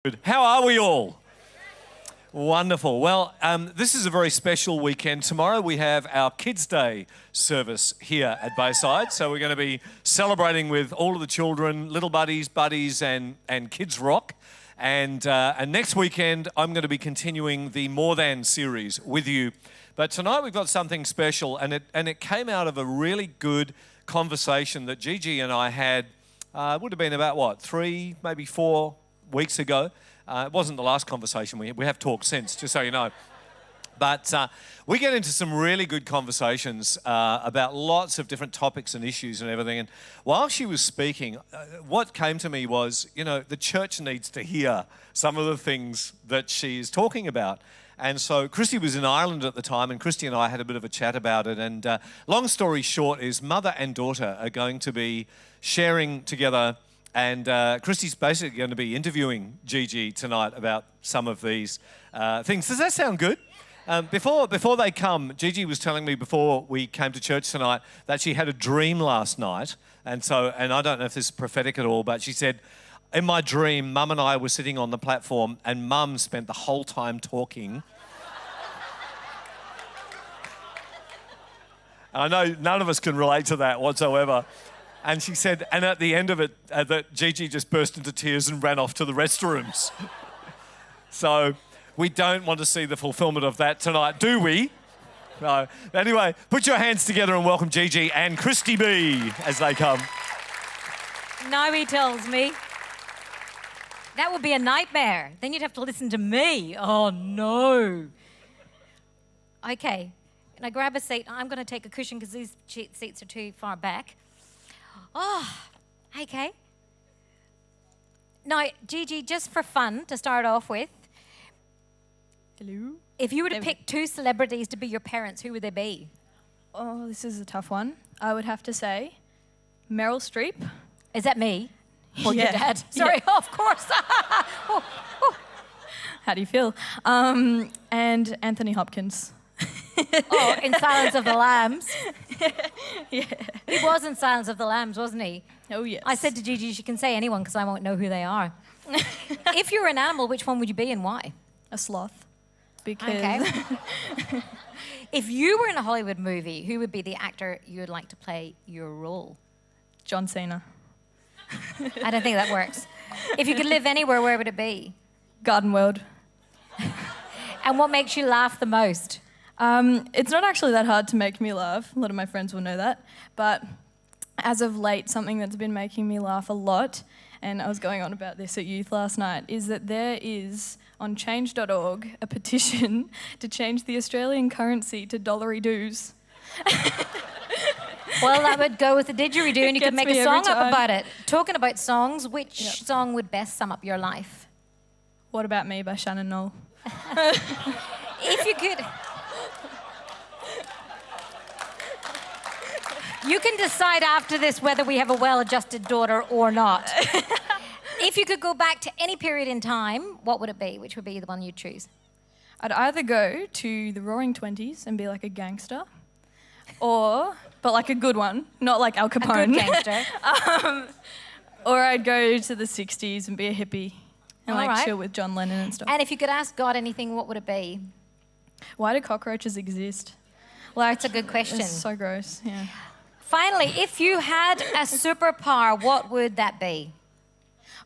Good. How are we all? Wonderful. Well, this is a very special weekend. Tomorrow we have our Kids' Day service here at Bayside. So we're going to be celebrating with all of the children, little buddies, and Kids Rock. And next weekend I'm going to be continuing the More Than series with you. But tonight we've got something special, and it came out of a really good conversation that Gigi and I had. It would have been about 3, maybe 4 weeks ago. It wasn't the last conversation. We have talked since, just so you know. But we get into some really good conversations about lots of different topics and issues and everything. And while she was speaking, what came to me was, the church needs to hear some of the things that she is talking about. And so Christie was in Ireland at the time, and Christie and I had a bit of a chat about it. And long story short is mother and daughter are going to be sharing together. And Christie's basically going to be interviewing Gigi tonight about some of these things. Does that sound good? Before they come, Gigi was telling me before we came to church tonight that she had a dream last night. And I don't know if this is prophetic at all, but she said, in my dream, Mum and I were sitting on the platform and Mum spent the whole time talking. I know none of us can relate to that whatsoever. And she said, and at the end of it, that Gigi just burst into tears and ran off to the restrooms. So we don't want to see the fulfillment of that tonight, do we? No. Anyway, put your hands together and welcome Gigi and Christie B as they come. Now he tells me. That would be a nightmare. Then you'd have to listen to me. Oh, no. Okay. Can I grab a seat? I'm going to take a cushion because these seats are too far back. Oh, okay. Now, Gigi, just for fun, to start off with. Hello. If you were to pick 2 celebrities to be your parents, who would they be? Oh, this is a tough one. I would have to say Meryl Streep. Is that me? Or your dad? Sorry, Yeah. of course. Oh. How do you feel? And Anthony Hopkins. Oh, in Silence of the Lambs. Yeah. He was in Silence of the Lambs, wasn't he? Oh, yes. I said to Gigi, she can say anyone because I won't know who they are. If you were an animal, which one would you be and why? A sloth. Because... Okay. If you were in a Hollywood movie, who would be the actor you would like to play your role? John Cena. I don't think that works. If you could live anywhere, where would it be? Garden World. And what makes you laugh the most? It's not actually that hard to make me laugh. A lot of my friends will know that. But as of late, something that's been making me laugh a lot, and I was going on about this at youth last night, is that there is, on change.org, a petition to change the Australian currency to dollary-doos. Well, that would go with the didgeridoo and you could Gets make me a song every up time. about it. Talking about songs, which song would best sum up your life? What About Me by Shannon Knoll. If you could... You can decide after this whether we have a well-adjusted daughter or not. If you could go back to any period in time, what would it be? Which would be the one you'd choose? I'd either go to the Roaring Twenties and be like a gangster, but like a good one, not like Al Capone. A good gangster. Or I'd go to the 60s and be a hippie and All right. chill with John Lennon and stuff. And if you could ask God anything, what would it be? Why do cockroaches exist? That's a good question. It's so gross, yeah. Finally, if you had a superpower, what would that be?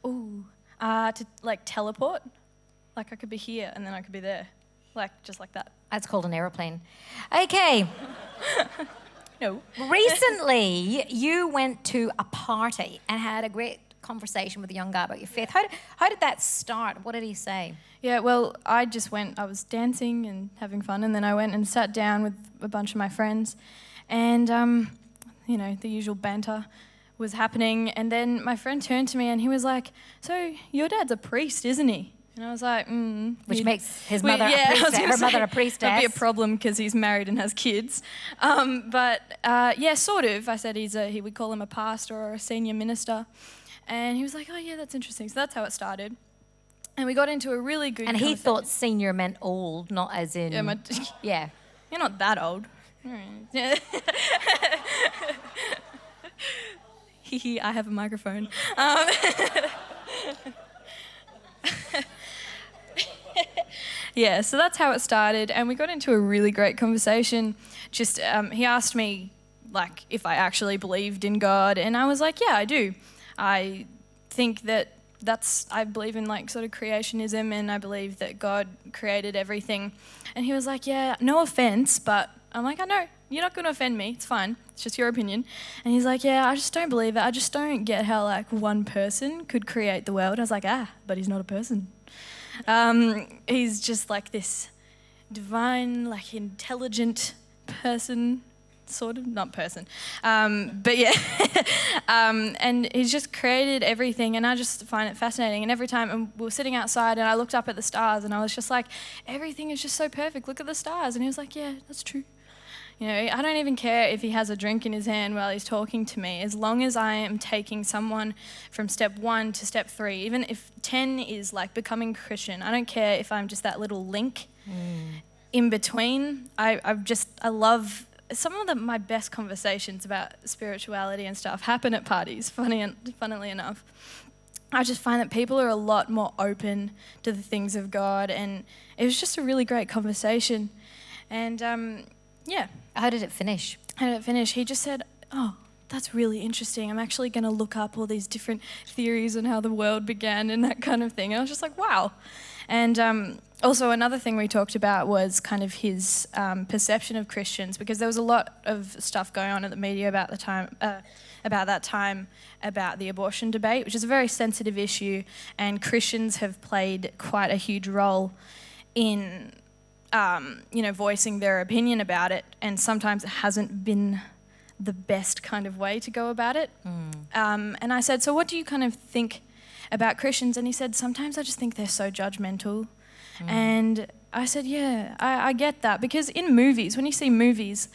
Ooh, to teleport. Like I could be here and then I could be there. Just like that. That's called an aeroplane. Okay. No. Recently, you went to a party and had a great conversation with a young guy about your faith. How did that start? What did he say? Yeah, well, I was dancing and having fun, and then I went and sat down with a bunch of my friends, and, the usual banter was happening, and then my friend turned to me and he was like, "So, your dad's a priest, isn't he?" And I was like, Which makes his mother her mother a priestess. That'd be a problem because he's married and has kids. Sort of. I said we call him a pastor or a senior minister. And he was like, "Oh yeah, that's interesting." So that's how it started. And we got into a really good And he conversation. thought senior meant old, not as in... Yeah. You're not that old. Yeah. I have a microphone. Yeah, so that's how it started, and we got into a really great conversation. Just he asked me like if I actually believed in God, and I was like, yeah, I do. I think I believe in like sort of creationism, and I believe that God created everything. And he was like, yeah, no offense, but I'm like, I know, you're not going to offend me, it's fine, it's just your opinion. And he's like, yeah, I just don't believe it. I just don't get how like one person could create the world. I was like, but he's not a person. He's just like this divine, like intelligent person, sort of, not person, but yeah. And he's just created everything, and I just find it fascinating. And every time we were sitting outside and I looked up at the stars and I was just like, everything is just so perfect, look at the stars. And he was like, yeah, that's true. You know, I don't even care if he has a drink in his hand while he's talking to me, as long as I am taking someone from step 1 to step 3. Even if 10 is like becoming Christian, I don't care if I'm just that little link in between. I love some of my best conversations about spirituality and stuff happen at parties, funnily enough. I just find that people are a lot more open to the things of God, and it was just a really great conversation. And yeah. How did it finish? He just said, oh, that's really interesting. I'm actually going to look up all these different theories on how the world began and that kind of thing. And I was just like, wow. And also another thing we talked about was kind of his perception of Christians, because there was a lot of stuff going on in the media about that time about the abortion debate, which is a very sensitive issue, and Christians have played quite a huge role in voicing their opinion about it, and sometimes it hasn't been the best kind of way to go about it. And I said, so what do you kind of think about Christians? And he said, sometimes I just think they're so judgmental. And I said, yeah, I get that, because in movies, when you see movies,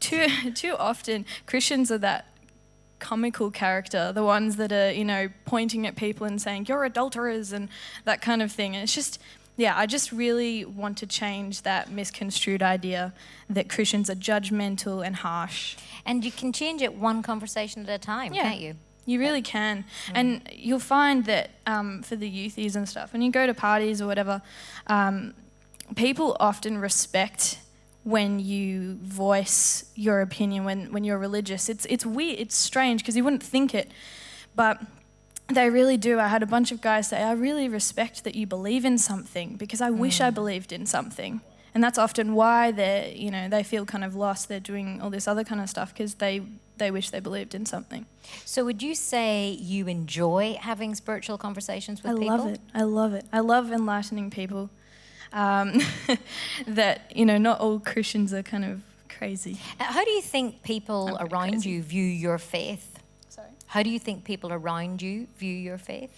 too often Christians are that comical character, the ones that are, pointing at people and saying, you're adulterers and that kind of thing. And it's just, yeah, I just really want to change that misconstrued idea that Christians are judgmental and harsh. And you can change it one conversation at a time, can't you? You really can. And you'll find that for the youthies and stuff, when you go to parties or whatever, people often respect when you voice your opinion when you're religious. It's weird, it's strange, because you wouldn't think it, but they really do. I had a bunch of guys say, I really respect that you believe in something, because I wish I believed in something. And that's often why they feel kind of lost. They're doing all this other kind of stuff because they wish they believed in something. So would you say you enjoy having spiritual conversations with people? I love it. I love enlightening people. That, not all Christians are kind of crazy. How do you think people around you view your faith? Sorry? How do you think people around you view your faith?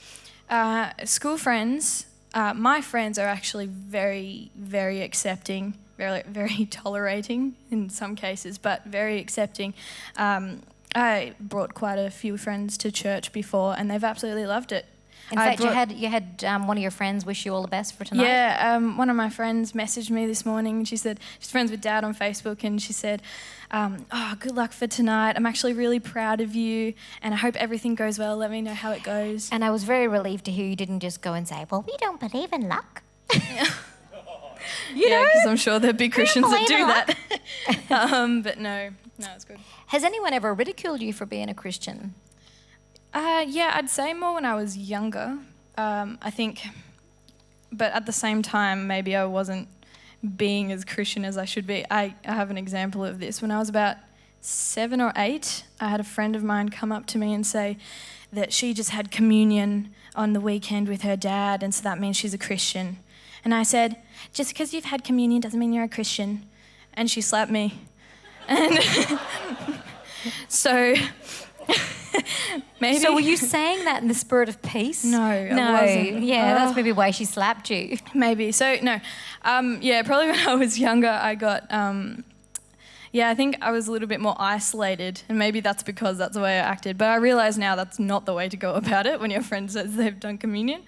School friends, my friends are actually very, very accepting, very, very tolerating in some cases, but very accepting. I brought quite a few friends to church before, and they've absolutely loved it. In fact, you had one of your friends wish you all the best for tonight. Yeah, one of my friends messaged me this morning. She said she's friends with Dad on Facebook, and she said, good luck for tonight. I'm actually really proud of you, and I hope everything goes well. Let me know how it goes. And I was very relieved to hear you didn't just go and say, well, we don't believe in luck. Yeah, because I'm sure there'd be Christians that do that. But no, it's good. Has anyone ever ridiculed you for being a Christian? Yeah, I'd say more when I was younger, I think. But at the same time, maybe I wasn't being as Christian as I should be. I have an example of this. When I was about 7 or 8, I had a friend of mine come up to me and say that she just had communion on the weekend with her dad, and so that means she's a Christian. And I said, just because you've had communion doesn't mean you're a Christian. And she slapped me. And so... Maybe. So were you saying that in the spirit of peace? No, I wasn't. Yeah, that's maybe why she slapped you. Maybe. So, no. Probably when I was younger, I got... I think I was a little bit more isolated, and maybe that's because that's the way I acted. But I realise now that's not the way to go about it when your friend says they've done communion.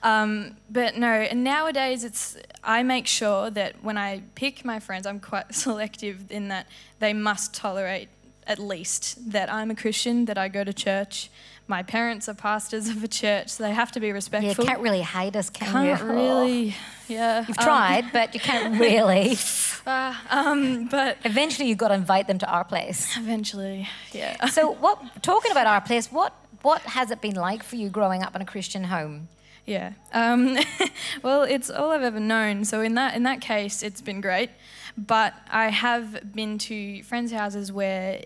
But no, and nowadays I make sure that when I pick my friends, I'm quite selective in that they must tolerate at least that I'm a Christian, that I go to church. My parents are pastors of a church, so they have to be respectful. Yeah, you can't really hate us, can you? Can't really, yeah. You've tried, but you can't really. But Eventually you've got to invite them to our place. eventually, yeah. So talking about our place, what has it been like for you growing up in a Christian home? Yeah. Well, it's all I've ever known. So in that case, it's been great. But I have been to friends' houses where,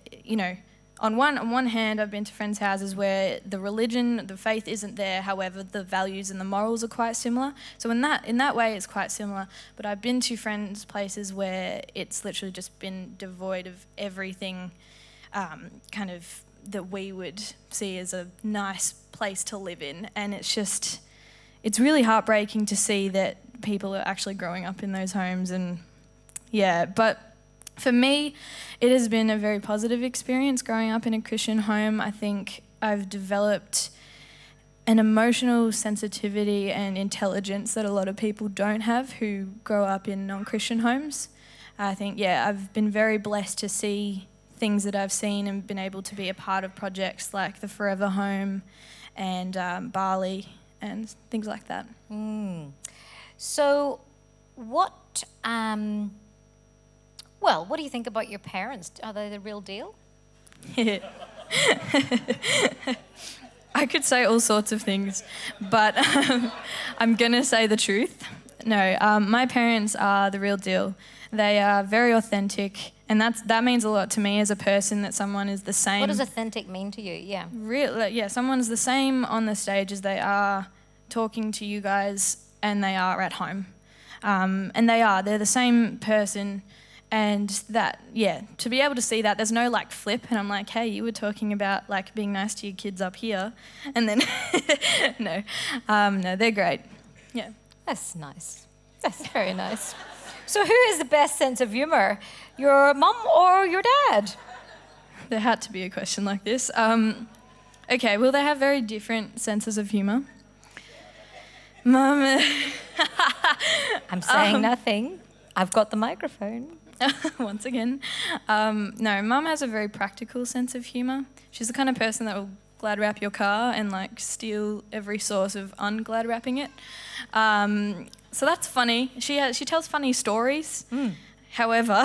on one hand, I've been to friends' houses where the religion, the faith isn't there. However, the values and the morals are quite similar. So in that way, it's quite similar. But I've been to friends' places where it's literally just been devoid of everything, kind of that we would see as a nice place to live in, and it's really heartbreaking to see that people are actually growing up in those homes. And yeah, but for me, it has been a very positive experience growing up in a Christian home. I think I've developed an emotional sensitivity and intelligence that a lot of people don't have who grow up in non-Christian homes. I think, I've been very blessed to see things that I've seen and been able to be a part of projects like the Forever Home and Bali and things like that. So what do you think about your parents? Are they the real deal? I could say all sorts of things, but I'm going to say the truth. No, my parents are the real deal. They are very authentic, and that means a lot to me as a person, that someone is the same. What does authentic mean to you? Yeah. Someone's the same on the stage as they are talking to you guys, and they are at home. And they're the same person. And that, to be able to see that, there's no like flip, and I'm like, hey, you were talking about like being nice to your kids up here, and then no, they're great. Yeah, that's nice. That's very nice. So who has the best sense of humour, your mum or your dad? There had to be a question like this. Okay, well, they have very different senses of humour. Mum, I'm saying nothing. I've got the microphone. Once again. No, Mum has a very practical sense of humour. She's the kind of person that will glad wrap your car and like steal every source of unglad wrapping it. So that's funny. She tells funny stories. However,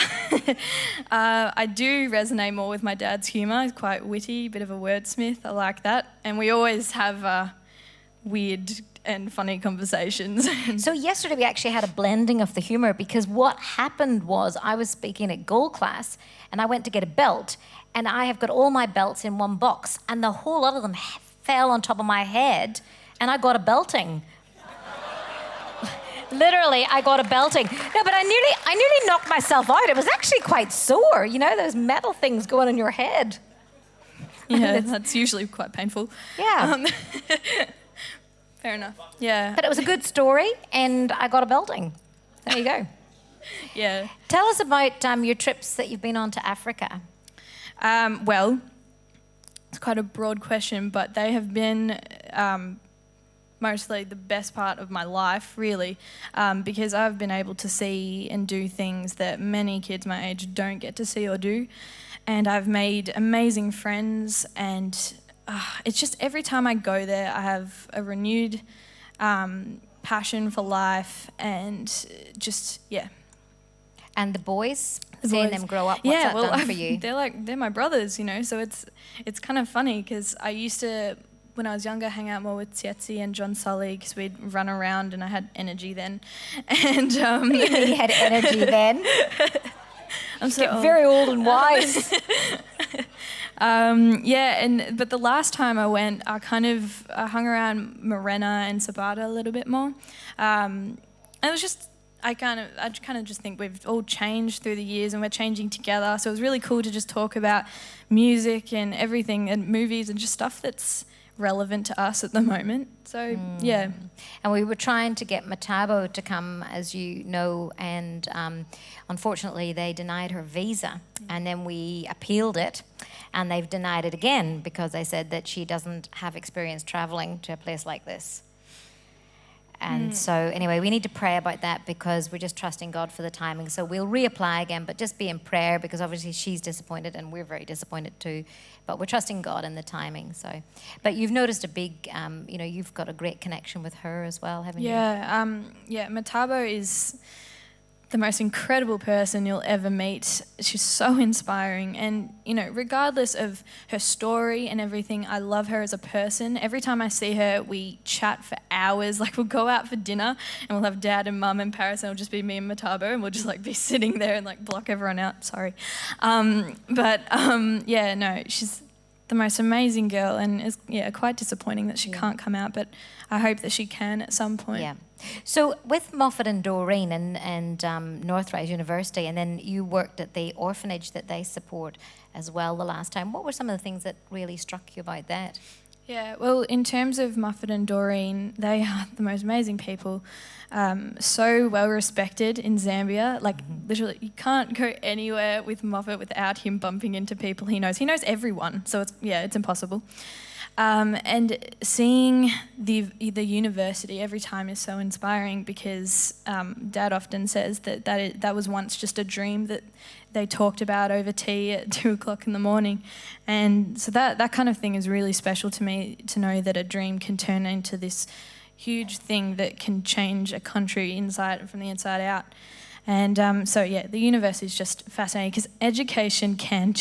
I do resonate more with my dad's humour. He's quite witty, bit of a wordsmith. I like that. And we always have weird and funny conversations. So yesterday we actually had a blending of the humour, because what happened was I was speaking at gold class and I went to get a belt, and I have got all my belts in one box, and the whole lot of them fell on top of my head, and I got a belting. Literally, I got a belting. No, but I nearly knocked myself out. It was actually quite sore, those metal things going on your head. Yeah, that's usually quite painful. Yeah. Fair enough. Yeah. But it was a good story, and I got a belting. There you go. Yeah. Tell us about your trips that you've been on to Africa. Well, it's quite a broad question, but they have been mostly the best part of my life, really, because I've been able to see and do things that many kids my age don't get to see or do. And I've made amazing friends, and it's just every time I go there, I have a renewed passion for life, and just, And the boys, seeing them grow up, what's that done for you? They're my brothers, so it's kind of funny, because I used to, when I was younger, hang out more with Tsietsi and John Sully, because we'd run around and I had energy then. And you mean you had energy then? I'm so very old and wise. But the last time I went, I hung around Morena and Sabata a little bit more. And it was just, I kind of just think we've all changed through the years, and we're changing together. So it was really cool to just talk about music and everything, and movies, and just stuff that's relevant to us at the moment. So, yeah. And we were trying to get Matabo to come, as you know, and unfortunately they denied her visa. And then we appealed it, and they've denied it again, because they said that she doesn't have experience travelling to a place like this. And so anyway, we need to pray about that because we're just trusting God for the timing. So we'll reapply again, but just be in prayer because obviously she's disappointed and we're very disappointed too. But we're trusting God in the timing. So, but you've noticed a big, you've got a great connection with her as well, haven't you? Yeah, Matabo is the most incredible person you'll ever meet. She's so inspiring, and regardless of her story and everything, I love her as a person. Every time I see her, we chat for hours. Like, we'll go out for dinner and we'll have Dad and Mum in Paris, and it'll just be me and Matabo, and we'll just be sitting there and block everyone out. Sorry, she's the most amazing girl, and it's quite disappointing that she can't come out, but I hope that she can at some point. Yeah. So with Moffat and Doreen and Northrise University, and then you worked at the orphanage that they support as well the last time. What were some of the things that really struck you about that? Yeah, well, in terms of Moffat and Doreen, they are the most amazing people. So well respected in Zambia. Literally, you can't go anywhere with Moffat without him bumping into people he knows. He knows everyone, so it's impossible. And seeing the university every time is so inspiring because Dad often says that was once just a dream that they talked about over tea at 2:00 in the morning. And so that kind of thing is really special to me, to know that a dream can turn into this huge thing that can change a country from the inside out. And the university is just fascinating because education can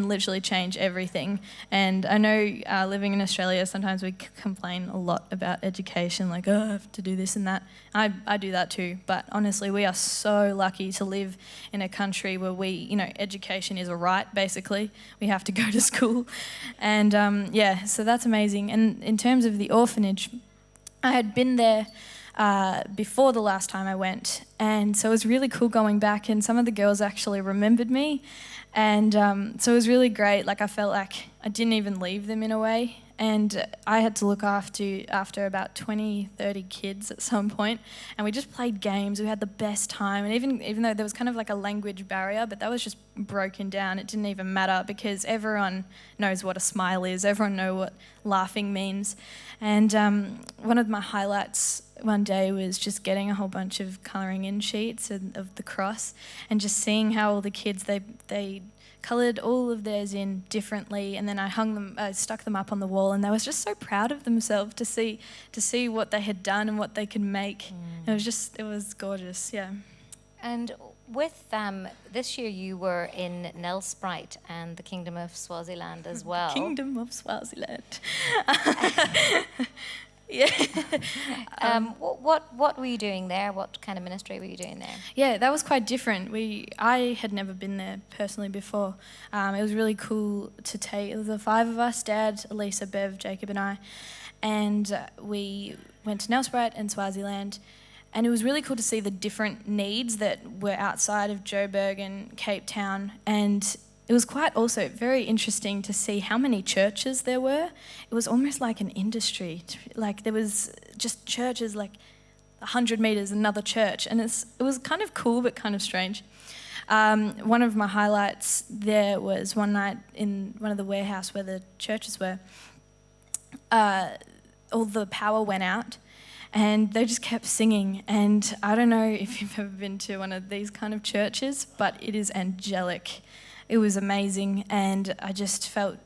literally change everything. And I know living in Australia, sometimes we complain a lot about education, I have to do this and that. I do that too. But honestly, we are so lucky to live in a country where education is a right, basically. We have to go to school. And so that's amazing. And in terms of the orphanage, I had been there before the last time I went, and so it was really cool going back, and some of the girls actually remembered me, and so it was really great. I felt like I didn't even leave them in a way, and I had to look after about 20, 30 kids at some point, and we just played games. We had the best time, and even though there was kind of a language barrier, but that was just broken down. It didn't even matter because everyone knows what a smile is. Everyone knows what laughing means. And one of my highlights one day was just getting a whole bunch of colouring in sheets of the cross and just seeing how all the kids, they coloured all of theirs in differently, and then I stuck them up on the wall, and they were just so proud of themselves to see what they had done and what they could make. It was gorgeous, yeah. And with this year you were in Nelspruit and the Kingdom of Swaziland as well. Kingdom of Swaziland. Yeah. What were you doing there? What kind of ministry were you doing there? Yeah, that was quite different. I had never been there personally before. It was really cool to take. It was the 5 of us: Dad, Elisa, Bev, Jacob, and I, and we went to Nelspruit and Swaziland. And it was really cool to see the different needs that were outside of Joburg and Cape Town. And it was quite also very interesting to see how many churches there were. It was almost like an industry. There was just churches 100 metres, another church. And it was kind of cool but kind of strange. One of my highlights there was one night in one of the warehouse where the churches were. All the power went out. And they just kept singing. And I don't know if you've ever been to one of these kind of churches, but it is angelic. It was amazing. And I just felt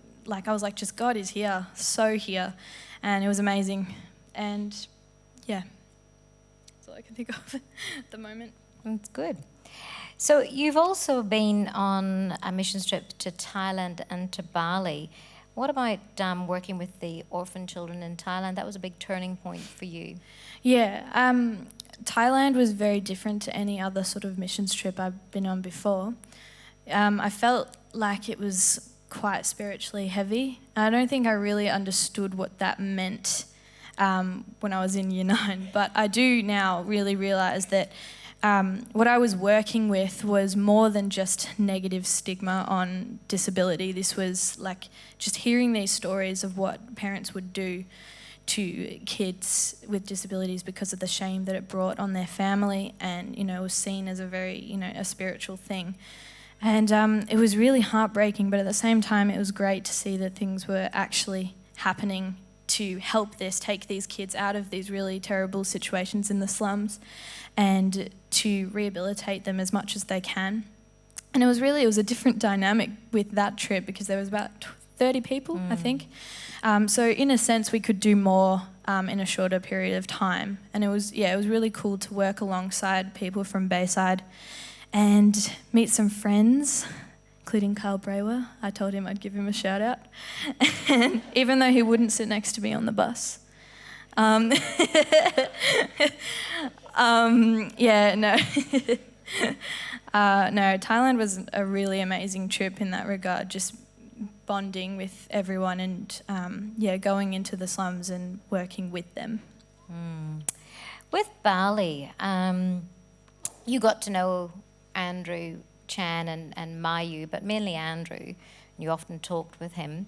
just God is here, so here. And it was amazing. And yeah, that's all I can think of at the moment. That's good. So you've also been on a mission trip to Thailand and to Bali. What about working with the orphan children in Thailand? That was a big turning point for you. Yeah, Thailand was very different to any other sort of missions trip I've been on before. I felt like it was quite spiritually heavy. I don't think I really understood what that meant when I was in Year 9, but I do now really realise that what I was working with was more than just negative stigma on disability. This was just hearing these stories of what parents would do to kids with disabilities because of the shame that it brought on their family, and it was seen as a very a spiritual thing. And it was really heartbreaking, but at the same time it was great to see that things were actually happening to help take these kids out of these really terrible situations in the slums and to rehabilitate them as much as they can. And it was a different dynamic with that trip because there was about 30 people, I think. So in a sense, we could do more in a shorter period of time. And it was really cool to work alongside people from Bayside and meet some friends, including Carl Brewer. I told him I'd give him a shout out. And even though he wouldn't sit next to me on the bus. No. No, Thailand was a really amazing trip in that regard, just bonding with everyone and, going into the slums and working with them. With Bali, you got to know Andrew Chan and Mayu, but mainly Andrew. You often talked with him.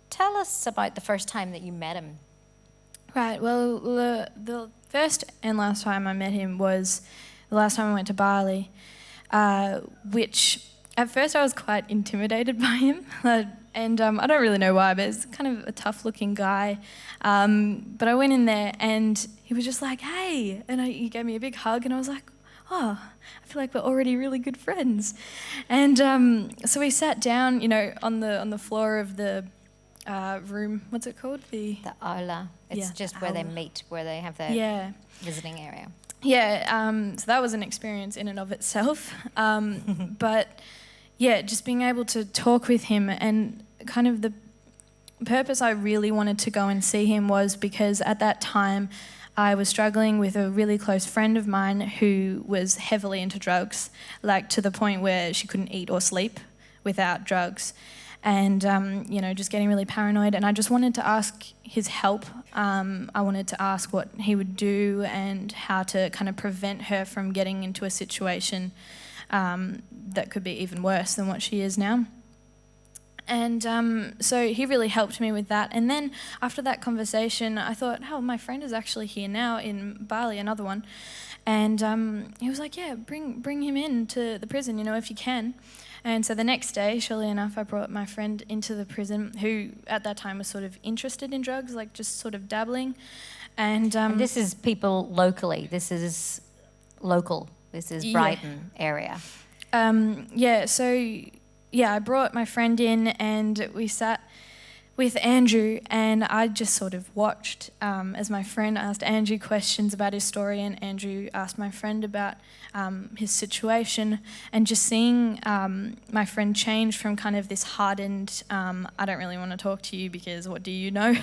Tell us about the first time that you met him. Right, well, the first and last time I met him was the last time I went to Bali, which at first I was quite intimidated by him. And I don't really know why, but he's kind of a tough-looking guy. But I went in there and he was just like, hey, and he gave me a big hug and I was like, oh, I feel like we're already really good friends. And so we sat down, on the floor of the room, what's it called? The aula. It's just where they meet, where they have their visiting area. Yeah, so that was an experience in and of itself. But yeah, just being able to talk with him, and kind of the purpose I really wanted to go and see him was because at that time I was struggling with a really close friend of mine who was heavily into drugs, like to the point where she couldn't eat or sleep without drugs. And, just getting really paranoid. And I just wanted to ask his help. I wanted to ask what he would do and how to kind of prevent her from getting into a situation that could be even worse than what she is now. And so he really helped me with that. And then after that conversation, I thought, oh, my friend is actually here now in Bali, another one. And he was like, yeah, bring him in to the prison, if you can. And so the next day, surely enough, I brought my friend into the prison, who at that time was sort of interested in drugs, like just sort of dabbling. And this is people locally. This is local. This is Brighton area. I brought my friend in and we sat with Andrew, and I just sort of watched as my friend asked Andrew questions about his story and Andrew asked my friend about his situation, and just seeing my friend change from kind of this hardened, I don't really want to talk to you because what do you know,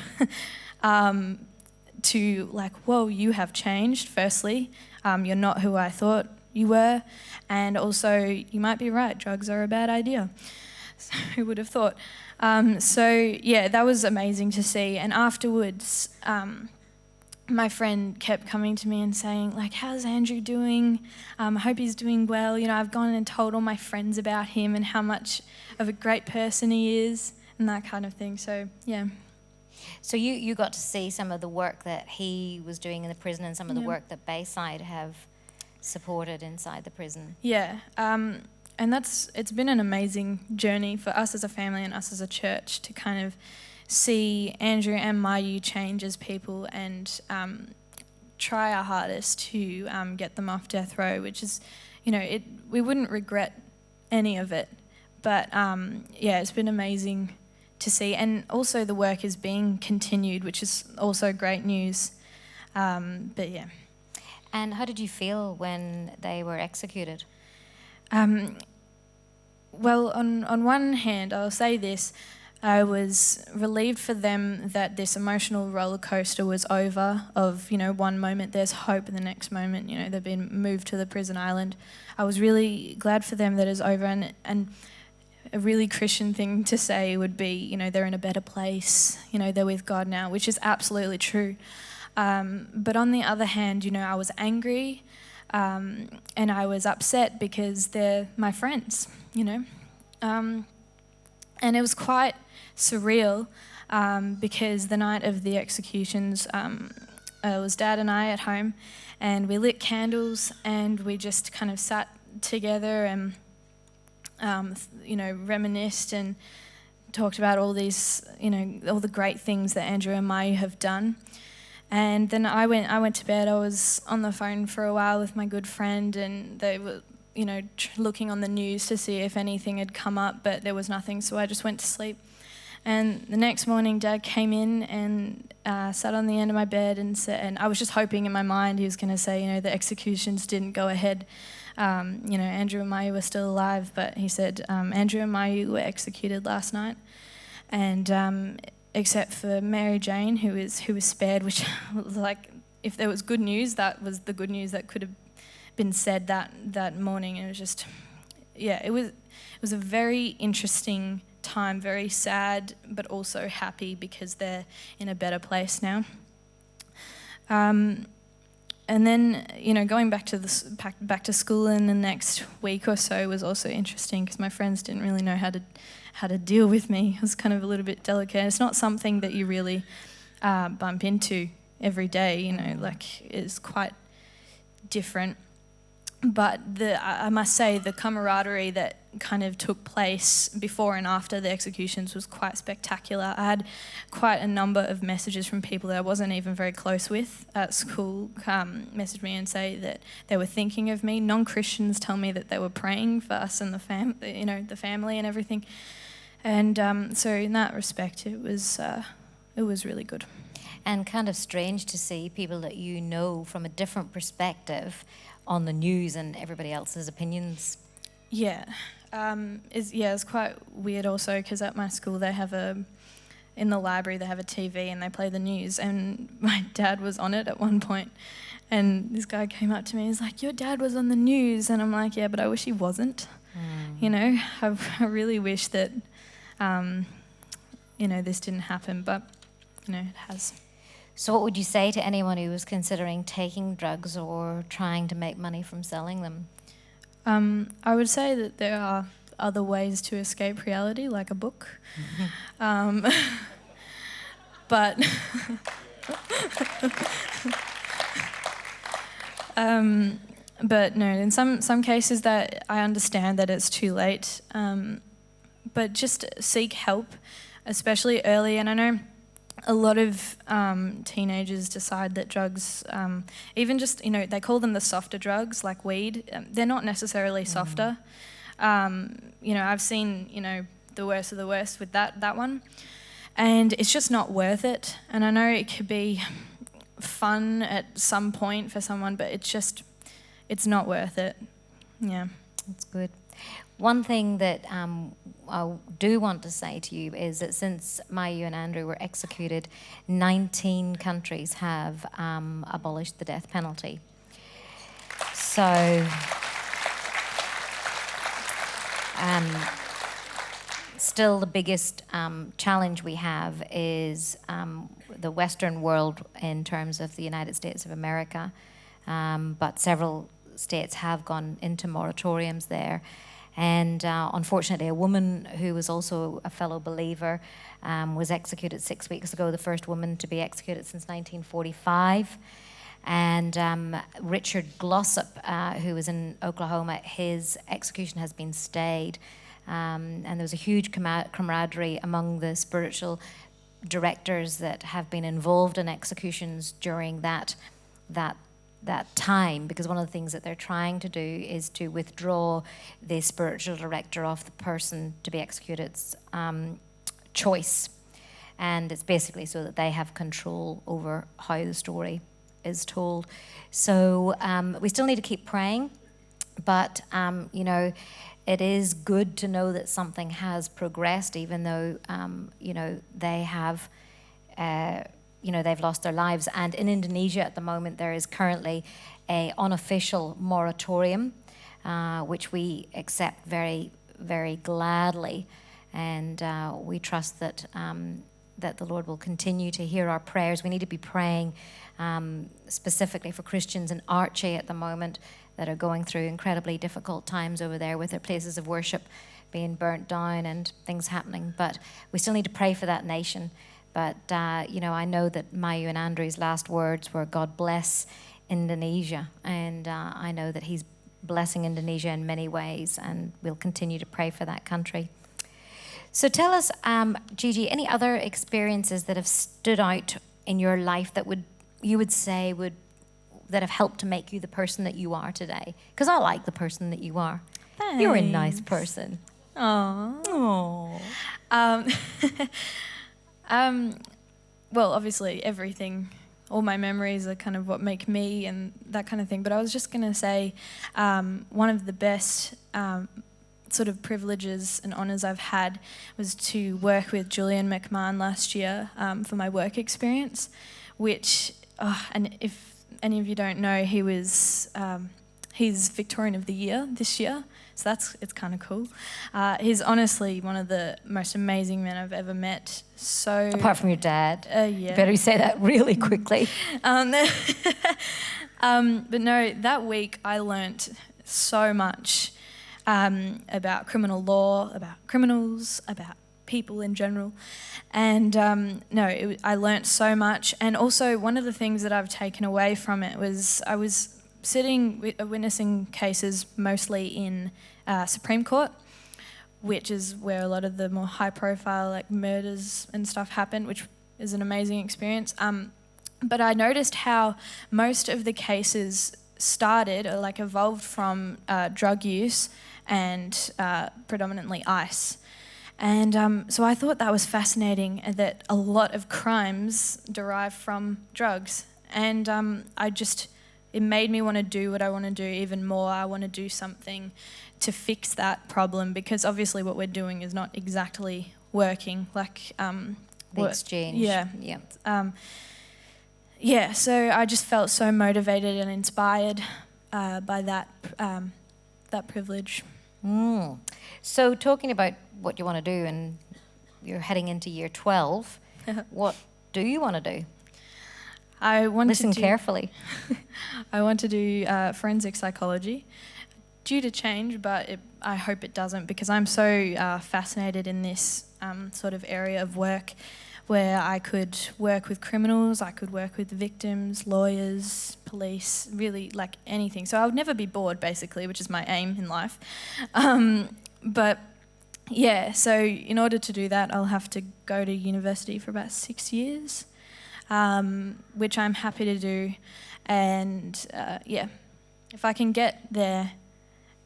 to like, whoa, you have changed, firstly. You're not who I thought you were, and also you might be right, drugs are a bad idea. So who would have thought? That was amazing to see. And afterwards, my friend kept coming to me and saying, like, how's Andrew doing? I hope he's doing well. I've gone and told all my friends about him and how much of a great person he is and that kind of thing. So, yeah. So you got to see some of the work that he was doing in the prison and some of the work that Bayside have supported inside the prison. Yeah. And it's been an amazing journey for us as a family and us as a church to kind of see Andrew and Mayu change as people and try our hardest to get them off death row, which is, we wouldn't regret any of it. But it's been amazing to see. And also the work is being continued, which is also great news. But yeah. And how did you feel when they were executed? Well, on one hand, I'll say this, I was relieved for them that this emotional roller coaster was over of, one moment there's hope and the next moment, they've been moved to the prison island. I was really glad for them that it's over, and a really Christian thing to say would be, they're in a better place, they're with God now, which is absolutely true. But on the other hand, I was angry and I was upset because they're my friends, and it was quite surreal because the night of the executions, it was Dad and I at home, and we lit candles and we just kind of sat together and, reminisced and talked about all these, all the great things that Andrew and Mai have done. And then I went to bed. I was on the phone for a while with my good friend, and they were, looking on the news to see if anything had come up, but there was nothing, so I just went to sleep. And the next morning, Dad came in and sat on the end of my bed and said, and I was just hoping in my mind he was going to say, the executions didn't go ahead. Andrew and Mai were still alive, but he said, Andrew and Mai were executed last night. And except for Mary Jane, who was spared, which was like, if there was good news, that was the good news that could have been said that morning. And it was just, it was a very interesting time, very sad, but also happy because they're in a better place now. And then, going back to school in the next week or so was also interesting because my friends didn't really know how to deal with me. It was kind of a little bit delicate. It's not something that you really bump into every day, it's quite different. But I must say the camaraderie that kind of took place before and after the executions was quite spectacular. I had quite a number of messages from people that I wasn't even very close with at school message me and say that they were thinking of me. Non-Christians tell me that they were praying for us and the family and everything. And so in that respect, it was really good. And kind of strange to see people that from a different perspective on the news and everybody else's opinions. Yeah. It's quite weird also because at my school in the library they have a TV and they play the news, and my dad was on it at one point, and this guy came up to me and was like, your dad was on the news, and I'm like, yeah, but I wish he wasn't. I really wish that this didn't happen, but it has. So what would you say to anyone who was considering taking drugs or trying to make money from selling them? I would say that there are other ways to escape reality, like a book. But no, in some cases that I understand that it's too late. But just seek help, especially early. And I know a lot of teenagers decide that drugs, even just, they call them the softer drugs, like weed. They're not necessarily softer. I've seen, the worst of the worst with that one. And it's just not worth it. And I know it could be fun at some point for someone, but it's not worth it. Yeah. That's good. One thing that I do want to say to you is that since Mayu and Andrew were executed, 19 countries have abolished the death penalty. So, still the biggest challenge we have is the Western world in terms of the United States of America, but several states have gone into moratoriums there. And unfortunately, a woman who was also a fellow believer was executed 6 weeks ago, the first woman to be executed since 1945. And Richard Glossop, who was in Oklahoma, his execution has been stayed. And there was a huge camaraderie among the spiritual directors that have been involved in executions during that time, because one of the things that they're trying to do is to withdraw the spiritual director of the person to be executed's choice. And it's basically so that they have control over how the story is told. So we still need to keep praying, but it is good to know that something has progressed, even though they have they've lost their lives. And in Indonesia at the moment, there is currently an unofficial moratorium, which we accept very, very gladly. And we trust that that the Lord will continue to hear our prayers. We need to be praying specifically for Christians in Archie at the moment that are going through incredibly difficult times over there with their places of worship being burnt down and things happening. But we still need to pray for that nation. But, I know that Mayu and Andrew's last words were, God bless Indonesia. And I know that he's blessing Indonesia in many ways, and we'll continue to pray for that country. So tell us, Gigi, any other experiences that have stood out in your life that you would say that have helped to make you the person that you are today? Because I like the person that you are. Thanks. You're a nice person. Aww. Well, obviously everything, all my memories are kind of what make me and that kind of thing. But I was just going to say one of the best sort of privileges and honours I've had was to work with Julian McMahon last year for my work experience, which, and if any of you don't know, he's Victorian of the Year this year, so it's kind of cool. He's honestly one of the most amazing men I've ever met. So apart from your dad, yeah. You better say that really quickly. But no, that week I learnt so much about criminal law, about criminals, about people in general. And I learnt so much. And also one of the things that I've taken away from it was I was witnessing cases mostly in Supreme Court, which is where a lot of the more high profile like murders and stuff happen, which is an amazing experience. But I noticed how most of the cases started or like evolved from drug use and predominantly ice. And so I thought that was fascinating, that a lot of crimes derive from drugs. And it made me want to do what I want to do even more. I want to do something to fix that problem, because obviously what we're doing is not exactly working. Like the exchange. Yeah. Yeah. So I just felt so motivated and inspired by that privilege. So talking about what you want to do, and you're heading into year 12, what do you want to do? Listen carefully. I want to do forensic psychology, due to change, but I hope it doesn't, because I'm so fascinated in this sort of area of work where I could work with criminals, I could work with victims, lawyers, police, really like anything. So I would never be bored, basically, which is my aim in life. But yeah, so in order to do that, I'll have to go to university for about 6 years. Which I'm happy to do, and if I can get there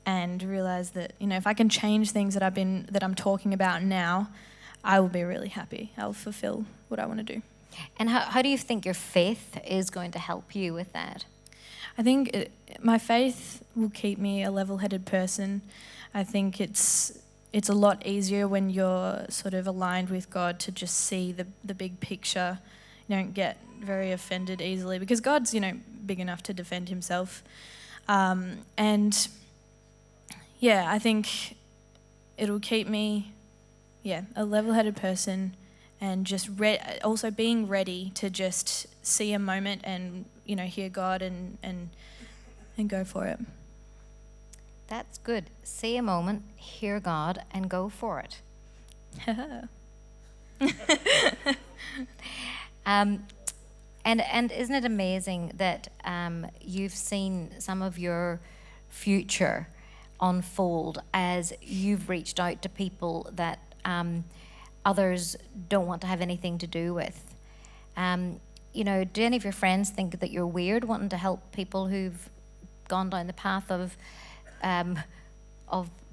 and realise that, if I can change things that I'm talking about now, I will be really happy. I'll fulfil what I want to do. And how do you think your faith is going to help you with that? I think my faith will keep me a level-headed person. I think it's a lot easier when you're sort of aligned with God to just see the big picture. You don't get very offended easily, because God's, big enough to defend himself. And yeah, I think it'll keep me, a level-headed person, and just also being ready to just see a moment and, hear God and go for it. That's good. See a moment, hear God, and go for it. And isn't it amazing that you've seen some of your future unfold as you've reached out to people that others don't want to have anything to do with? Do any of your friends think that you're weird wanting to help people who've gone down the path of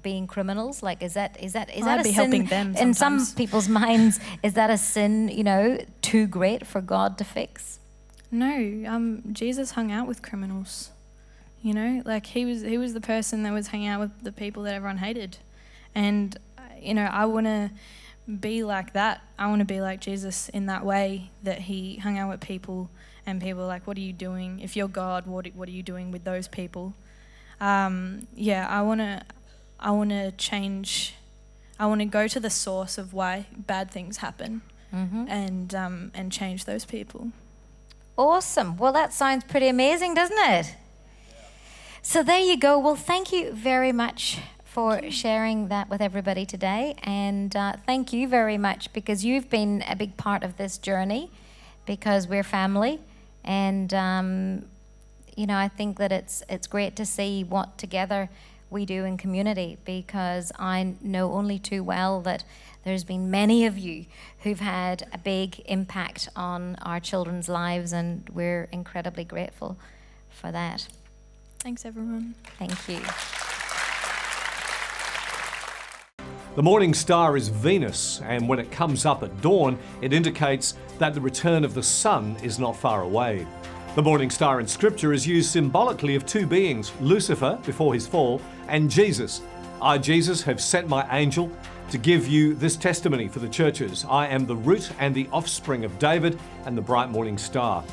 being criminals? Like, is that I'd a be sin helping them in some sometimes. people's minds? Is that a sin, too great for God to fix? No, Jesus hung out with criminals. Like he was the person that was hanging out with the people that everyone hated, and I want to be like that. I want to be like Jesus in that way, that he hung out with people, and people were like, "What are you doing? If you're God, what are you doing with those people?" I want to change. I want to go to the source of why bad things happen, and change those people. Awesome. Well, that sounds pretty amazing, doesn't it? So there you go. Well, thank you very much for sharing that with everybody today. And thank you very much, because you've been a big part of this journey, because we're family. And, I think that it's great to see what together we do in community, because I know only too well that there's been many of you who've had a big impact on our children's lives, and we're incredibly grateful for that. Thanks, everyone. Thank you. The morning star is Venus, and when it comes up at dawn, it indicates that the return of the sun is not far away. The morning star in Scripture is used symbolically of two beings, Lucifer before his fall, and Jesus. I, Jesus, have sent my angel to give you this testimony for the churches. I am the root and the offspring of David and the bright morning star.